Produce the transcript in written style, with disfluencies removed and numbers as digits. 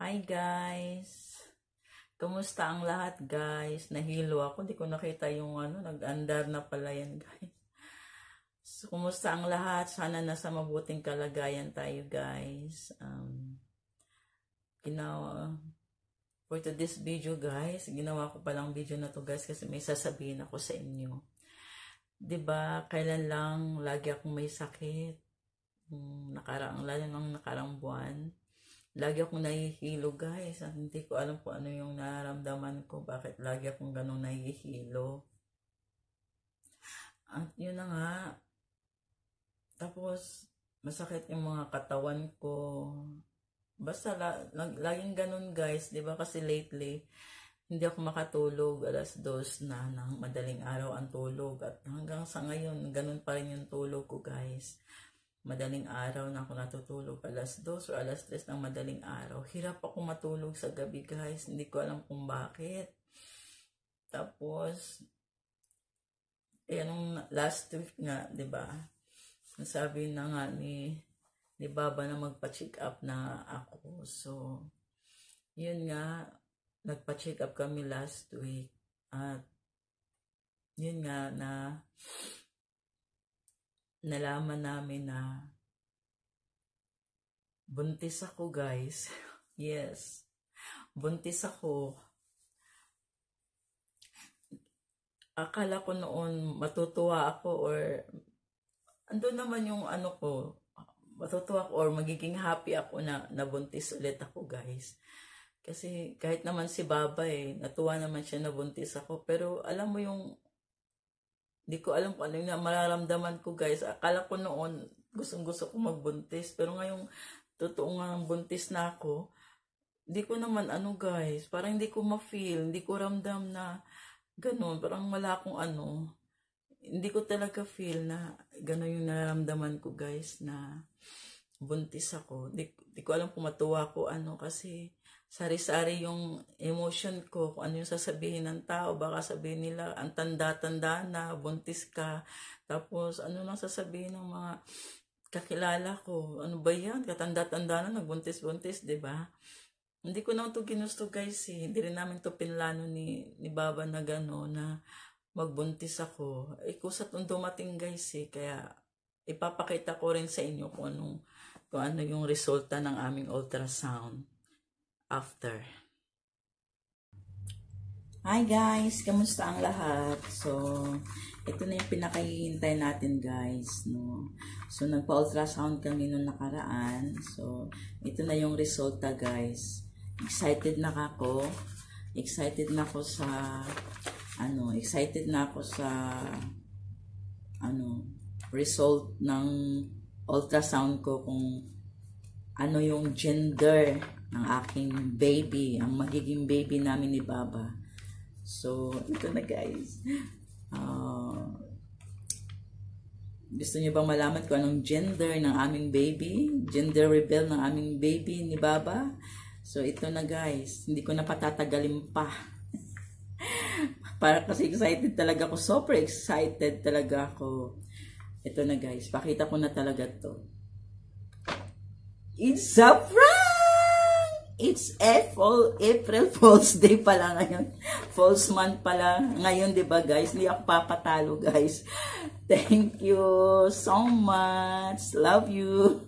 Hi guys! Kumusta ang lahat guys? Nahilo ako, di ko nakita yung nag-andar na pala yan guys. So, kumusta ang lahat? Sana nasa mabuting kalagayan tayo guys. For today's video guys, ginawa ko palang video na to guys kasi may sasabihin ako sa inyo. Diba, kailan lang lagi akong may sakit. Nakarang buwan. Lagi akong nahihilo guys. At hindi ko alam kung ano yung nararamdaman ko. Bakit lagi akong ganong nahihilo. At yun na nga. Tapos, masakit yung mga katawan ko. Basta, laging ganon guys. Diba kasi lately, hindi ako makatulog. 2:00 na ng madaling araw ang tulog. At hanggang sa ngayon, ganon pa rin yung tulog ko guys. Madaling araw na ako natutulog, 2:00 or 3:00 ng madaling araw. Hirap ako matulog sa gabi guys, hindi ko alam kung bakit. Tapos, anong last week nga, di ba? Nasabi na nga ni Baba na magpa-check up na ako. So, yun nga, nagpa-check up kami last week. At, yun nga na nalaman namin na buntis ako guys. Yes, buntis ako. Akala ko noon matutuwa ako or andun naman yung matutuwa ako or magiging happy ako na nabuntis ulit ako guys. Kasi kahit naman si Baba natuwa naman siya na buntis ako. Pero alam mo yung di ko alam kung ano yung mararamdaman ko guys. Akala ko noon gustong-gusto ko magbuntis. Pero ngayong totoo nga buntis na ako, di ko naman guys. Parang hindi ko ma-feel, hindi ko ramdam na ganun. Parang wala akong hindi ko talaga feel na ganun yung nararamdaman ko guys na buntis ako. Di ko alam kung matuwa ko kasi sari-sari yung emotion ko, kung ano yung sasabihin ng tao. Baka sabihin nila, ang tanda-tanda na, buntis ka. Tapos, ano lang sasabihin ng mga kakilala ko. Ano ba yan? Katanda-tanda na, nagbuntis-buntis, diba? Hindi ko naman ito ginusto guys. Hindi rin namin ito pinlano ni Baba na gano'n, na magbuntis ako. Kusat nung dumating guys Kaya, ipapakita ko rin sa inyo kung ano yung resulta ng aming ultrasound. After. Hi guys, kamusta ang lahat? So, ito na yung pinakahihintay natin guys, no. So, nagpa-ultrasound kami nung nakaraan. So, ito na yung resulta guys. Excited na ako. Excited na ako sa result ng ultrasound ko kung ano yung gender ng aking baby, ang magiging baby namin ni Baba. So, ito na guys. Gusto niyo bang malaman kung anong gender ng aming baby? Gender reveal ng aming baby ni Baba? So, ito na guys. Hindi ko na patatagalin pa. Para kasi excited talaga ako. Super excited talaga ako. Ito na guys. Pakita ko na talaga to. It's a prank! It's April Fool's Day pala ngayon. False month pala ngayon, diba guys? Hindi ako papatalo guys. Thank you so much. Love you.